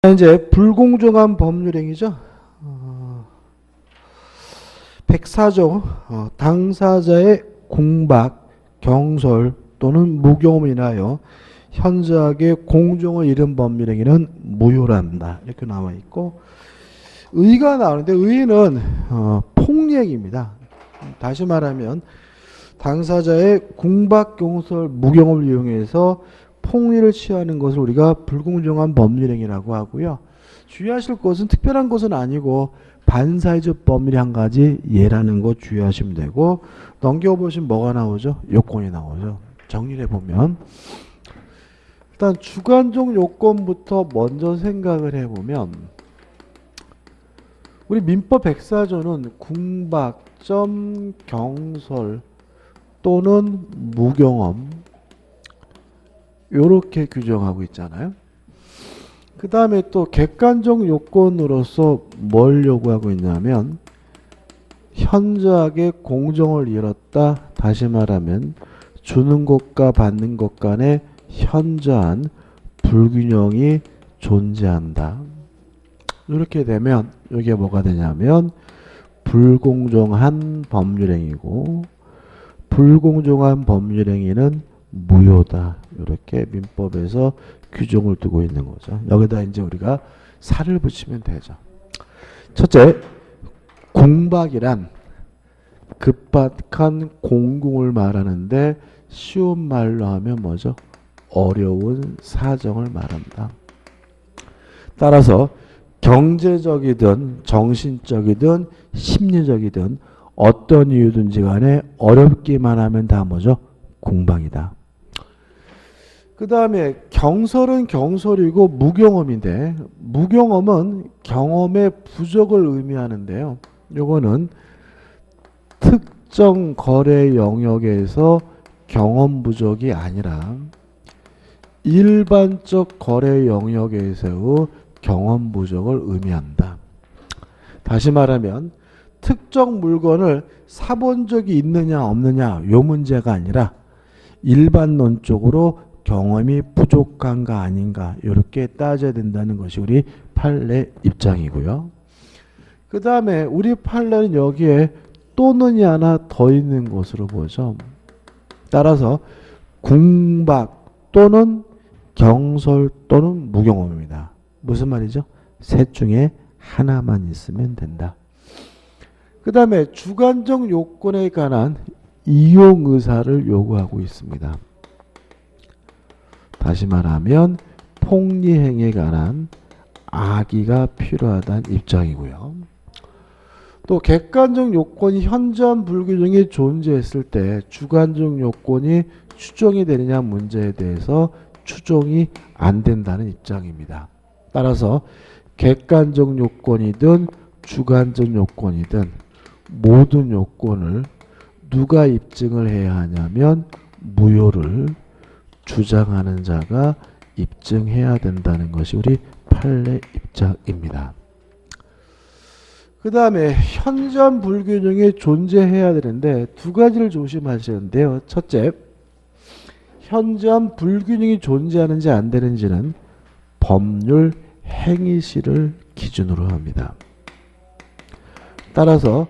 이제 불공정한 법률행위죠. 104조 당사자의 공박, 경솔 또는 무경험을 인하여 현저하게 공정을 잃은 법률행위는 무효란다. 이렇게 나와 있고, 의가 나오는데 의는 폭리행위입니다. 다시 말하면 당사자의 공박, 경솔, 무경험을 이용해서 폭리를 취하는 것을 우리가 불공정한 법률행위라고 하고요. 주의하실 것은 특별한 것은 아니고 반사회적 법률이 한 가지 예라는 거 주의하시면 되고, 넘겨보시면 뭐가 나오죠? 요건이 나오죠. 정리를 해보면 일단 주관적 요건부터 먼저 생각을 해보면, 우리 민법 104조는 궁박점, 경솔 또는 무경험 요렇게 규정하고 있잖아요. 그 다음에 또 객관적 요건으로서 뭘 요구하고 있냐면 현저하게 공정을 잃었다. 다시 말하면 주는 것과 받는 것 간에 현저한 불균형이 존재한다. 이렇게 되면 이게 뭐가 되냐면 불공정한 법률행위고, 불공정한 법률행위는 무효다. 이렇게 민법에서 규정을 두고 있는 거죠. 여기다 이제 우리가 살을 붙이면 되죠. 첫째, 공박이란 급박한 공공을 말하는데 쉬운 말로 하면 뭐죠? 어려운 사정을 말한다. 따라서 경제적이든 정신적이든 심리적이든 어떤 이유든지 간에 어렵기만 하면 다 뭐죠? 공박이다. 그 다음에 경솔은 경솔이고 무경험인데, 무경험은 경험의 부족을 의미하는데요. 요거는 특정 거래 영역에서 경험 부족이 아니라 일반적 거래 영역에서의 경험 부족을 의미한다. 다시 말하면 특정 물건을 사본 적이 있느냐 없느냐 요 문제가 아니라 일반론적으로 경험이 부족한가 아닌가 이렇게 따져야 된다는 것이 우리 판례 입장이고요. 그 다음에 우리 판례는 여기에 또는이 하나 더 있는 것으로 보죠. 따라서 궁박 또는 경솔 또는 무경험입니다. 무슨 말이죠? 셋 중에 하나만 있으면 된다. 그 다음에 주관적 요건에 관한 이용 의사를 요구하고 있습니다. 다시 말하면 폭리행위에 관한 악의가 필요하다는 입장이고요. 또 객관적 요건이 현저한 불균형이 존재했을 때 주관적 요건이 추정이 되느냐 문제에 대해서 추정이 안 된다는 입장입니다. 따라서 객관적 요건이든 주관적 요건이든 모든 요건을 누가 입증을 해야 하냐면 무효를 주장하는 자가 입증해야 된다는 것이 우리 판례 입장입니다. 그 다음에 현저한 불균형이 존재해야 되는데 두 가지를 조심하시는데요. 첫째, 현저한 불균형이 존재하는지 안 되는지는 법률 행위시를 기준으로 합니다. 따라서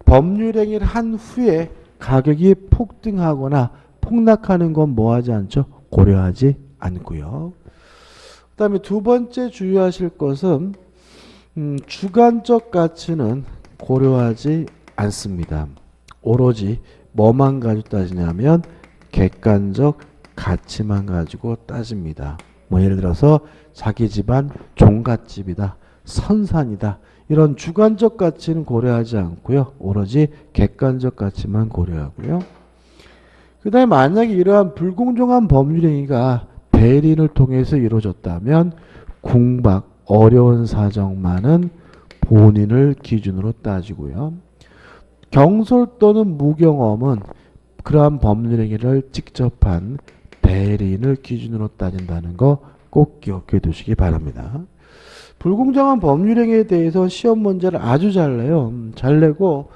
법률 행위를 한 후에 가격이 폭등하거나 폭락하는 건 뭐하지 않죠? 고려하지 않고요. 그 다음에 두 번째 주의하실 것은 주관적 가치는 고려하지 않습니다. 오로지 뭐만 가지고 따지냐면 객관적 가치만 가지고 따집니다. 뭐 예를 들어서 자기 집안 종갓집이다, 선산이다, 이런 주관적 가치는 고려하지 않고요. 오로지 객관적 가치만 고려하고요. 그 다음에 만약에 이러한 불공정한 법률행위가 대리인을 통해서 이루어졌다면 궁박, 어려운 사정만은 본인을 기준으로 따지고요. 경솔 또는 무경험은 그러한 법률행위를 직접 한 대리인을 기준으로 따진다는 거 꼭 기억해 두시기 바랍니다. 불공정한 법률행위에 대해서 시험 문제를 아주 잘 내요. 잘 내고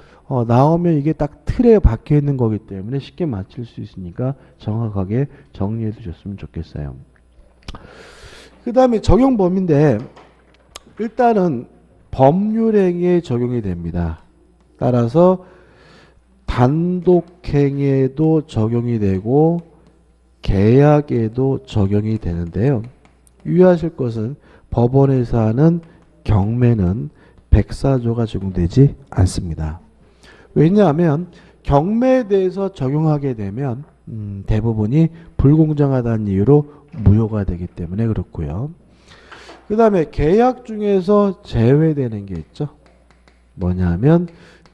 나오면 이게 딱 틀에 박혀 있는 거기 때문에 쉽게 맞힐 수 있으니까 정확하게 정리해 두셨으면 좋겠어요. 그 다음에 적용 범위인데 일단은 법률행위에 적용이 됩니다. 따라서 단독행위에도 적용이 되고 계약에도 적용이 되는데요. 유의하실 것은 법원에서 하는 경매는 백사조가 적용되지 않습니다. 왜냐하면 경매에 대해서 적용하게 되면 대부분이 불공정하다는 이유로 무효가 되기 때문에 그렇고요. 그 다음에 계약 중에서 제외되는 게 있죠. 뭐냐면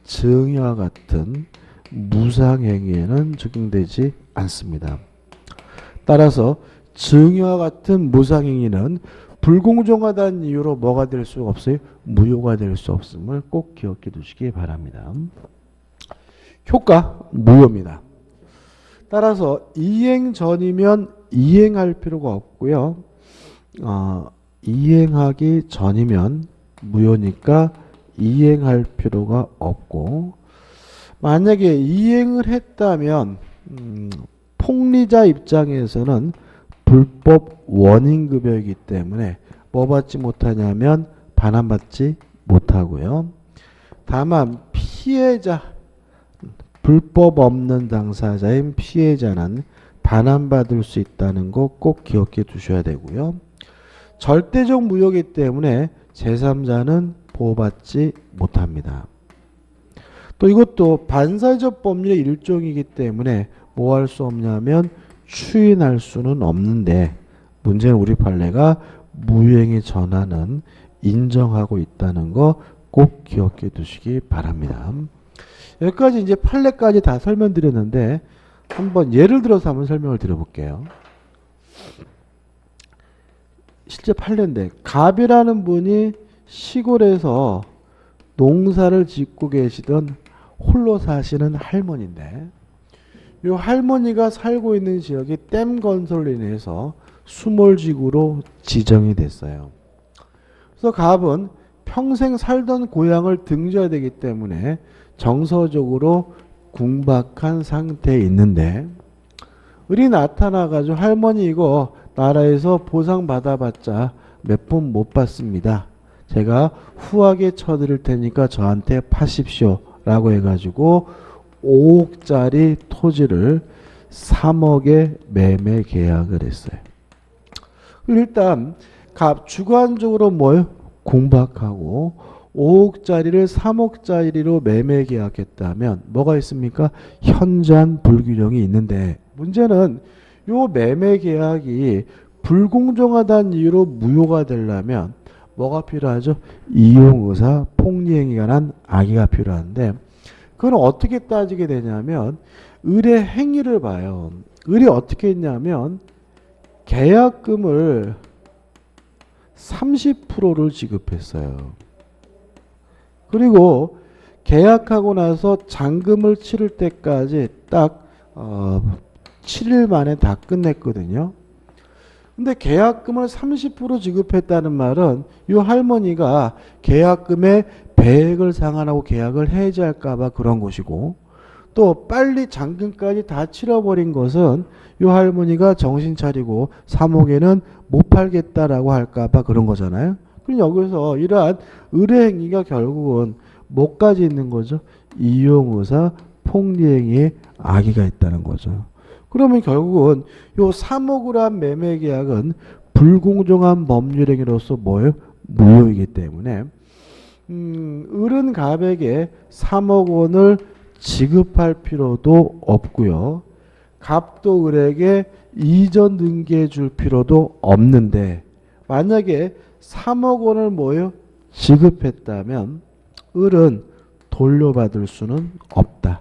증여와 같은 무상행위에는 적용되지 않습니다. 따라서 증여와 같은 무상행위는 불공정하다는 이유로 뭐가 될 수가 없어요? 무효가 될 수 없음을 꼭 기억해 두시기 바랍니다. 효과 무효입니다. 따라서 이행 전이면 이행할 필요가 없고요. 이행하기 전이면 무효니까 이행할 필요가 없고, 만약에 이행을 했다면 폭리자 입장에서는 불법 원인급여이기 때문에 뭐 받지 못하냐면 반환받지 못하고요. 다만 피해자, 불법 없는 당사자인 피해자는 반환받을 수 있다는 거 꼭 기억해 두셔야 되고요. 절대적 무효이기 때문에 제3자는 보호받지 못합니다. 또 이것도 반사회적 법률의 일종이기 때문에 뭐 할 수 없냐면 추인할 수는 없는데, 문제는 우리 판례가 무효행위 전환은 인정하고 있다는 거 꼭 기억해 두시기 바랍니다. 여기까지 이제 판례까지 다 설명드렸는데 한번 예를 들어서 한번 설명을 드려볼게요. 실제 판례인데, 갑이라는 분이 시골에서 농사를 짓고 계시던 홀로 사시는 할머니인데, 이 할머니가 살고 있는 지역이 댐 건설로 인해서 수몰지구로 지정이 됐어요. 그래서 갑은 평생 살던 고향을 등져야 되기 때문에 정서적으로 궁박한 상태에 있는데, 을이 나타나가지고 할머니 이거 나라에서 보상 받아봤자 몇 푼 못 받습니다. 제가 후하게 쳐드릴 테니까 저한테 파십시오 라고 해가지고 5억짜리 토지를 3억에 매매 계약을 했어요. 일단 주관적으로 뭐요? 공박하고 5억짜리를 3억짜리로 매매 계약했다면 뭐가 있습니까? 현저한 불균형이 있는데, 문제는 요 매매 계약이 불공정하다는 이유로 무효가 되려면 뭐가 필요하죠? 이용의사 폭리행위에 관한 악의가 필요한데, 그건 어떻게 따지게 되냐면 을의 행위를 봐요. 을이 어떻게 했냐면 계약금을 30%를 지급했어요. 그리고 계약하고 나서 잔금을 치를 때까지 딱 7일 만에 다 끝냈거든요. 근데 계약금을 30% 지급했다는 말은 이 할머니가 계약금의 배액을 상환하고 계약을 해지할까봐 그런 것이고, 또 빨리 잔금까지 다 치러버린 것은 이 할머니가 정신 차리고 3억에는 못 팔겠다라고 할까봐 그런 거잖아요. 그럼 여기서 이러한 의뢰행위가 결국은 뭐까지 있는 거죠? 이용의사 폭리행위에 악의가 있다는 거죠. 그러면 결국은 요 3억으로 한 매매 계약은 불공정한 법률행위로서 뭐예요? 무효이기 때문에 을은 갑에게 3억 원을 지급할 필요도 없고요. 갑도 을에게 이전 등기해 줄 필요도 없는데, 만약에 3억 원을 뭐예요? 지급했다면 을은 돌려받을 수는 없다.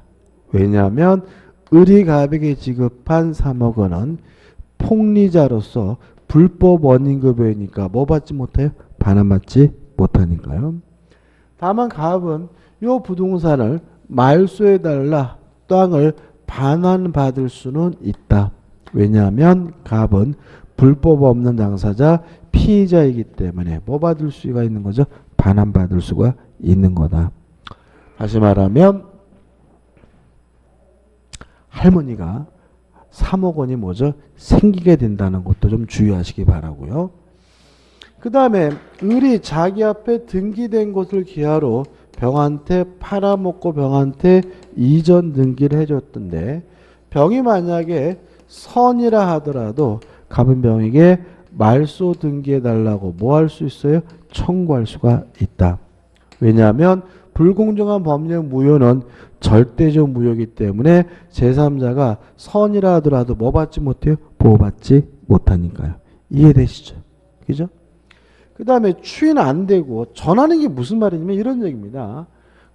왜냐하면 을이 갑에게 지급한 3억 원은 폭리자로서 불법 원인급여이니까 뭐 받지 못해요? 반환받지 못하니까요. 다만 갑은 이 부동산을 말소해달라, 땅을 반환받을 수는 있다. 왜냐하면 갑은 불법 없는 당사자 피의자이기 때문에 뭐 받을 수가 있는 거죠? 반환받을 수가 있는 거다. 다시 말하면 할머니가 3억 원이 뭐죠? 생기게 된다는 것도 좀 주의하시기 바라고요. 그 다음에 을이 자기 앞에 등기된 것을 기하로 병한테 팔아먹고 병한테 이전 등기를 해줬던데 병이 만약에 선이라 하더라도 갑은 병에게 말소 등기해달라고 뭐 할 수 있어요? 청구할 수가 있다. 왜냐하면 불공정한 법령 무효는 절대적 무효이기 때문에 제3자가 선이라 하더라도 뭐 받지 못해요? 보호받지 못하니까요. 이해되시죠? 그죠? 그 다음에 추인 안 되고 전하는 게 무슨 말이냐면 이런 얘기입니다.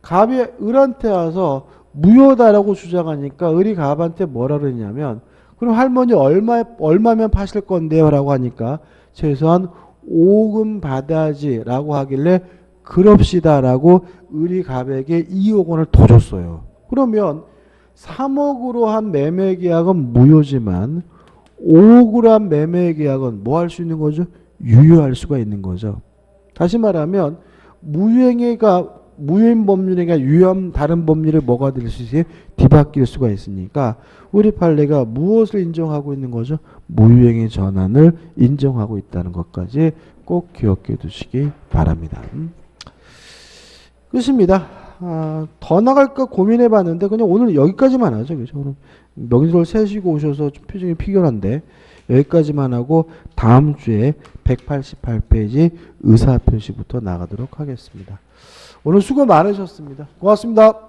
갑이 을한테 와서 무효다라고 주장하니까 을이 갑한테 뭐라 그러냐면 그럼 할머니 얼마면 파실 건데요? 라고 하니까 최소한 5금 받아야지 라고 하길래 그럽시다 라고 을이 갑에게 2억 원을 더 줬어요. 그러면 3억으로 한 매매 계약은 무효지만 5억으로 한 매매 계약은 뭐 할 수 있는 거죠? 유효할 수가 있는 거죠. 다시 말하면 무효인 법률행위가 유효한 다른 법률을 뭐가 될 수 있어요? 뒤바뀔 수가 있으니까 우리 판례가 무엇을 인정하고 있는 거죠? 무효행위 전환을 인정하고 있다는 것까지 꼭 기억해 두시기 바랍니다. 끝입니다. 더 나갈까 고민해 봤는데 그냥 오늘 여기까지만 하죠. 그죠? 오늘 명절 세시고 오셔서 좀 표정이 피곤한데 여기까지만 하고 다음 주에 188페이지 의사표시부터 나가도록 하겠습니다. 오늘 수고 많으셨습니다. 고맙습니다.